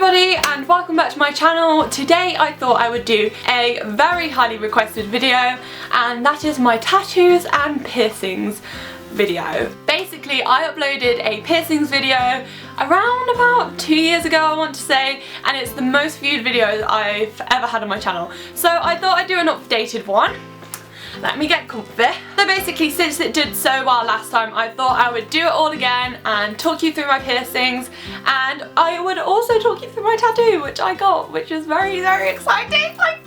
everybody and welcome back to my channel. Today I thought I would do a very highly requested video, and that is my tattoos and piercings video. Basically I uploaded a piercings video around about 2 years ago, I want to say, and it's the most viewed video that I've ever had on my channel. So I thought I'd do an updated one. Let me get comfy. So basically, since it did so well last time, I thought I would do it all again and talk you through my piercings, and I would also talk you through my tattoo, which I got, which is very, very exciting. Like,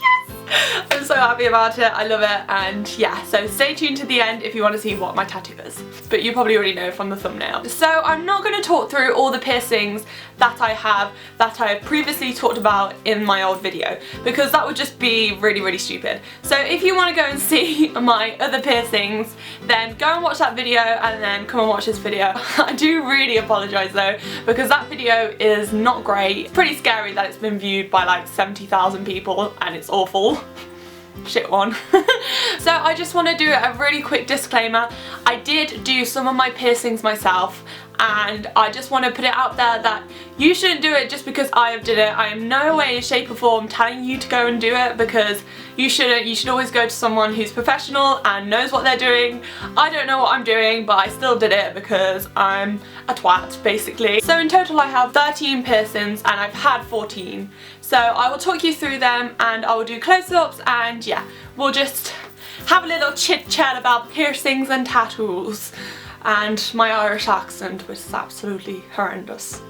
yes! I'm so happy about it, I love it, and yeah, so stay tuned to the end if you want to see what my tattoo is. But you probably already know from the thumbnail. So I'm not going to talk through all the piercings that I have that I previously talked about in my old video, because that would just be really, really stupid. So if you want to go and see my other piercings, then go and watch that video and then come and watch this video. I do really apologise though, because that video is not great. It's pretty scary that it's been viewed by like 70,000 people and it's awful. Shit one. So I just want to do a really quick disclaimer. I did do some of my piercings myself, and I just want to put it out there that you shouldn't do it just because I have did it. I am no way, shape or form telling you to go and do it, because you shouldn't. You should always go to someone who's professional and knows what they're doing. I don't know what I'm doing, but I still did it because I'm a twat, basically. So in total I have 13 piercings and I've had 14. So I will talk you through them and I will do close-ups, and yeah, we'll just have a little chit chat about piercings and tattoos and my Irish accent, which is absolutely horrendous.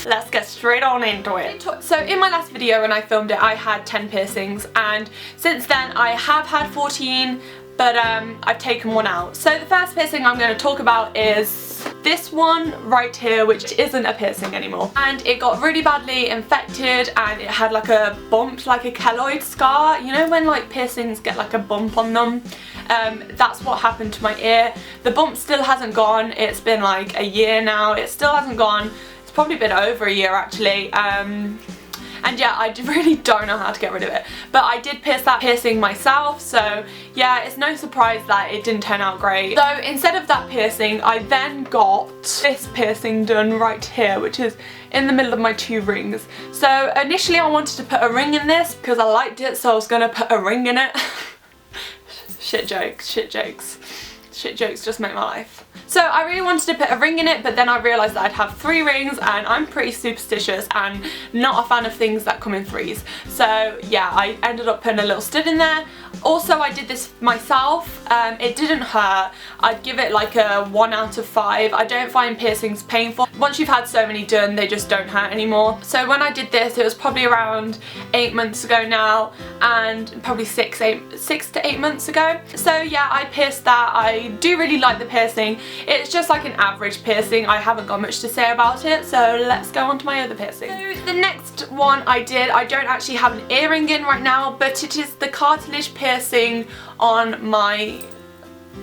Let's get straight on into it. So in my last video when I filmed it, I had 10 piercings, and since then I have had 14, but I've taken one out. So the first piercing I'm going to talk about is this one right here, which isn't a piercing anymore, and it got really badly infected and it had like a bump, like a keloid scar. You know when like piercings get like a bump on them? That's what happened to my ear. The bump still hasn't gone. It's been like a year now. It still hasn't gone. It's probably been over a year actually. And yeah, I really don't know how to get rid of it. But I did pierce that piercing myself, so yeah, it's no surprise that it didn't turn out great. So instead of that piercing, I then got this piercing done right here, which is in the middle of my two rings. So initially I wanted to put a ring in this because I liked it, so I was gonna put a ring in it. Shit jokes, shit jokes. Shit jokes just make my life. So I really wanted to put a ring in it, but then I realised that I'd have 3 rings, and I'm pretty superstitious and not a fan of things that come in 3s. So yeah, I ended up putting a little stud in there. Also, I did this myself. It didn't hurt. I'd give it like a 1 out of 5. I don't find piercings painful. Once you've had so many done, they just don't hurt anymore. So when I did this, it was probably around 8 months ago now, and probably 6 to 8 months ago. So yeah, I pierced that. I do really like the piercing. It's just like an average piercing. I haven't got much to say about it, so let's go on to my other piercing. So the next one I did, I don't actually have an earring in right now, but it is the cartilage piercing on my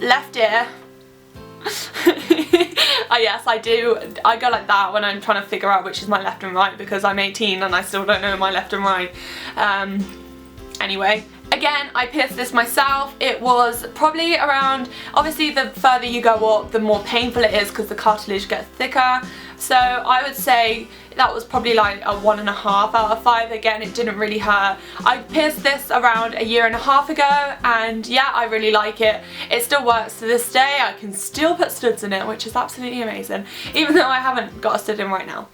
left ear. Oh yes, I do. I go like that when I'm trying to figure out which is my left and right, because I'm 18 and I still don't know my left and right. Anyway. Again, I pierced this myself. It was probably around, obviously the further you go up, the more painful it is because the cartilage gets thicker. So I would say that was probably like a 1.5 out of 5. Again, it didn't really hurt. I pierced this around 1.5 years ago, and yeah, I really like it. It still works to this day. I can still put studs in it, which is absolutely amazing, even though I haven't got a stud in right now.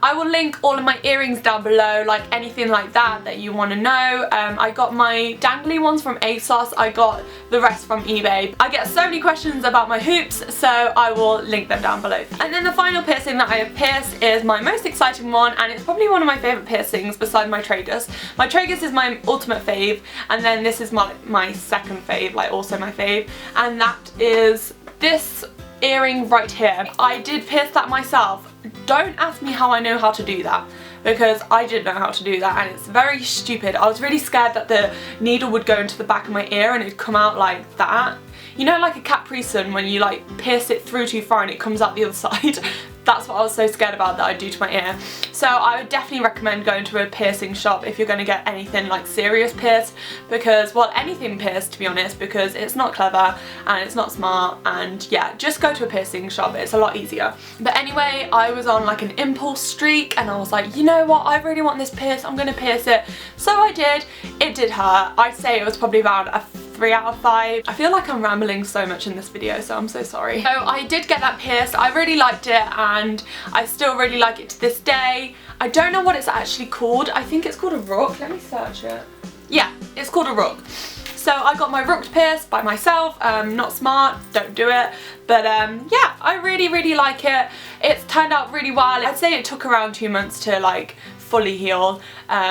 I will link all of my earrings down below, like anything like that you want to know. I got my dangly ones from ASOS, I got the rest from eBay. I get so many questions about my hoops, so I will link them down below. And then the final piercing that I have pierced is my most exciting one, and it's probably one of my favourite piercings beside my tragus. My tragus is my ultimate fave, and then this is my second fave, like also my fave, and that is this earring right here. I did pierce that myself. Don't ask me how I know how to do that, because I didn't know how to do that, and it's very stupid. I was really scared that the needle would go into the back of my ear and it'd come out like that. You know, like a Capri Sun when you like pierce it through too far and it comes out the other side? that's what I was so scared about that I'd do to my ear. So I would definitely recommend going to a piercing shop if you're going to get anything like serious pierced, because, well, anything pierced to be honest, because it's not clever and it's not smart, and yeah, just go to a piercing shop, it's a lot easier. But anyway, I was on like an impulse streak and I was like, you know what, I really want this pierced, I'm going to pierce it. So I did. It did hurt. I'd say it was probably around a 3 out of 5. I feel like I'm rambling so much in this video, so I'm so sorry. So I did get that pierced. I really liked it and I still really like it to this day. I don't know what it's actually called. I think it's called a rook. Let me search it. Yeah, it's called a rook. So I got my rook pierced by myself. Not smart, don't do it. But yeah, I really like it. It's turned out really well. I'd say it took around 2 months to like fully heal.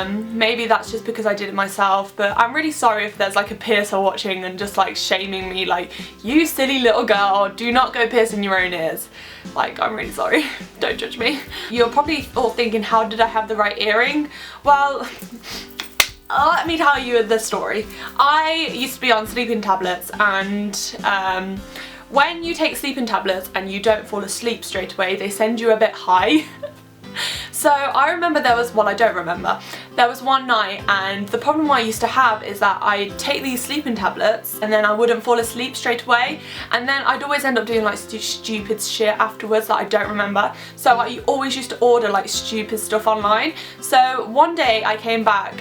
Maybe that's just because I did it myself, but I'm really sorry if there's like a piercer watching and just like shaming me like, you silly little girl, do not go piercing your own ears. Like, I'm really sorry. Don't judge me. You're probably all thinking, how did I have the right earring? Well, let me tell you the story. I used to be on sleeping tablets, and when you take sleeping tablets and you don't fall asleep straight away, they send you a bit high. So I remember there was, well, I don't remember, there was one night, and the problem I used to have is that I'd take these sleeping tablets and then I wouldn't fall asleep straight away, and then I'd always end up doing like stupid shit afterwards that I don't remember. So I always used to order like stupid stuff online. So one day I came back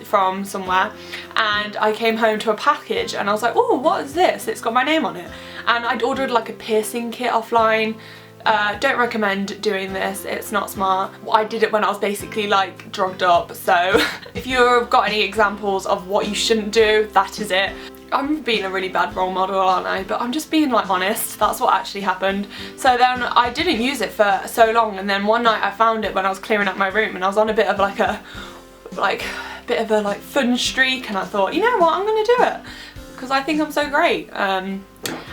from somewhere and I came home to a package and I was like, oh, what is this? It's got my name on it. And I'd ordered like a piercing kit offline. Don't recommend doing this, it's not smart. I did it when I was basically like drugged up, so if you've got any examples of what you shouldn't do, that is it. I'm being a really bad role model, aren't I? But I'm just being like honest, that's what actually happened. So then I didn't use it for so long, and then one night I found it when I was clearing up my room and I was on a bit of like a fun streak, and I thought, you know what, I'm gonna do it because I think I'm so great. And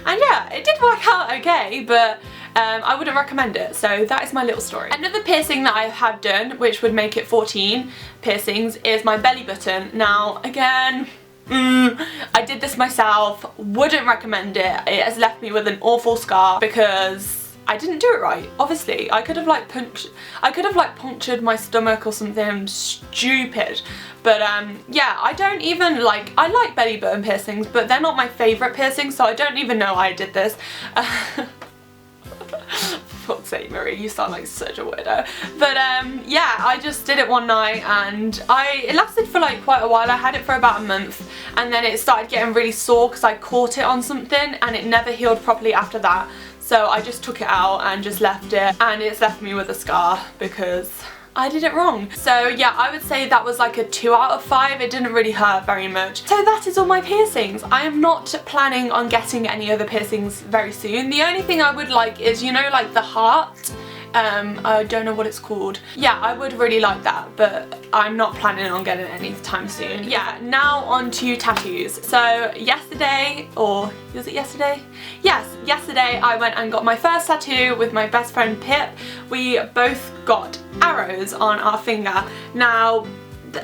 yeah, it did work out okay, but I wouldn't recommend it. So that is my little story. Another piercing that I have done, which would make it 14 piercings, is my belly button. Now again, I did this myself, wouldn't recommend it. It has left me with an awful scar because I didn't do it right. Obviously, I could have like punctured my stomach or something stupid. But yeah, I don't even like, I like belly button piercings, but they're not my favourite piercings, so I don't even know why I did this. For fuck's sake, Marie, you sound like such a weirdo. But yeah, I just did it one night and it lasted for like quite a while. I had it for about a month and then it started getting really sore because I caught it on something and it never healed properly after that. So I just took it out and just left it, and it's left me with a scar because I did it wrong. So yeah, I would say that was like a 2 out of 5. It didn't really hurt very much. So that is all my piercings. I am not planning on getting any other piercings very soon. The only thing I would like is, you know, like the heart. I don't know what it's called. Yeah, I would really like that, but I'm not planning on getting it anytime soon. Yeah, now on to tattoos. So yesterday, or was it yesterday? Yes, yesterday I went and got my first tattoo with my best friend Pip. We both got arrows on our finger. Now,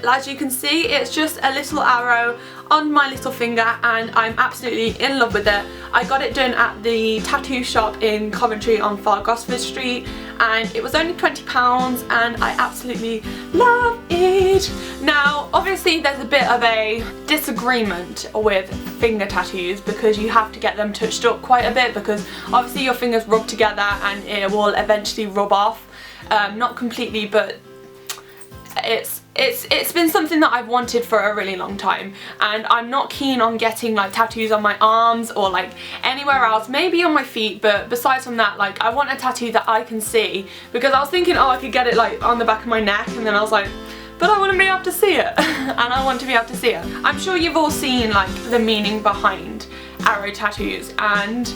as you can see, it's just a little arrow on my little finger and I'm absolutely in love with it. I got it done at the tattoo shop in Coventry on Far Gosford Street and it was only £20 and I absolutely love it. Now obviously there's a bit of a disagreement with finger tattoos because you have to get them touched up quite a bit because obviously your fingers rub together and it will eventually rub off. Not completely, but it's been something that I've wanted for a really long time, and I'm not keen on getting like tattoos on my arms or like anywhere else, maybe on my feet, but besides from that, like I want a tattoo that I can see, because I was thinking, oh, I could get it like on the back of my neck, and then I was like, but I wouldn't be able to see it and I want to be able to see it. I'm sure you've all seen like the meaning behind arrow tattoos, and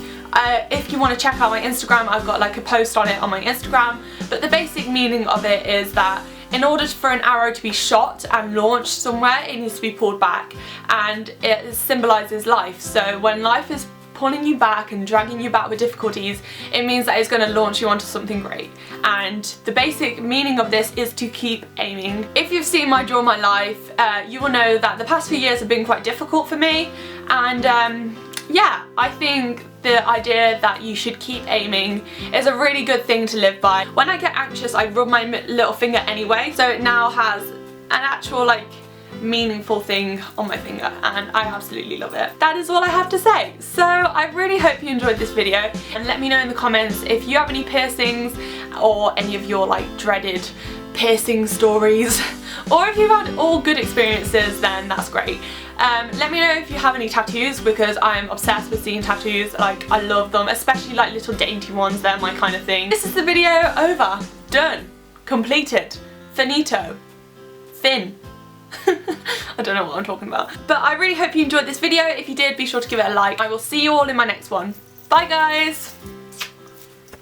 if you want to check out my Instagram, I've got like a post on it on my Instagram, but the basic meaning of it is that in order for an arrow to be shot and launched somewhere, it needs to be pulled back, and it symbolises life. So when life is pulling you back and dragging you back with difficulties, it means that it's going to launch you onto something great. And the basic meaning of this is to keep aiming. If you've seen my Draw My Life, you will know that the past few years have been quite difficult for me, and yeah, I think the idea that you should keep aiming is a really good thing to live by. When I get anxious, I rub my little finger anyway, so it now has an actual like meaningful thing on my finger, and I absolutely love it. That is all I have to say. So I really hope you enjoyed this video, and let me know in the comments if you have any piercings or any of your like dreaded piercing stories, or if you've had all good experiences, then that's great. Let me know if you have any tattoos, because I'm obsessed with seeing tattoos. Like, I love them, especially like little dainty ones. They're my kind of thing. This is the video over, done, completed, finito, fin. I don't know what I'm talking about. But I really hope you enjoyed this video. If you did, be sure to give it a like. I will see you all in my next one. Bye guys!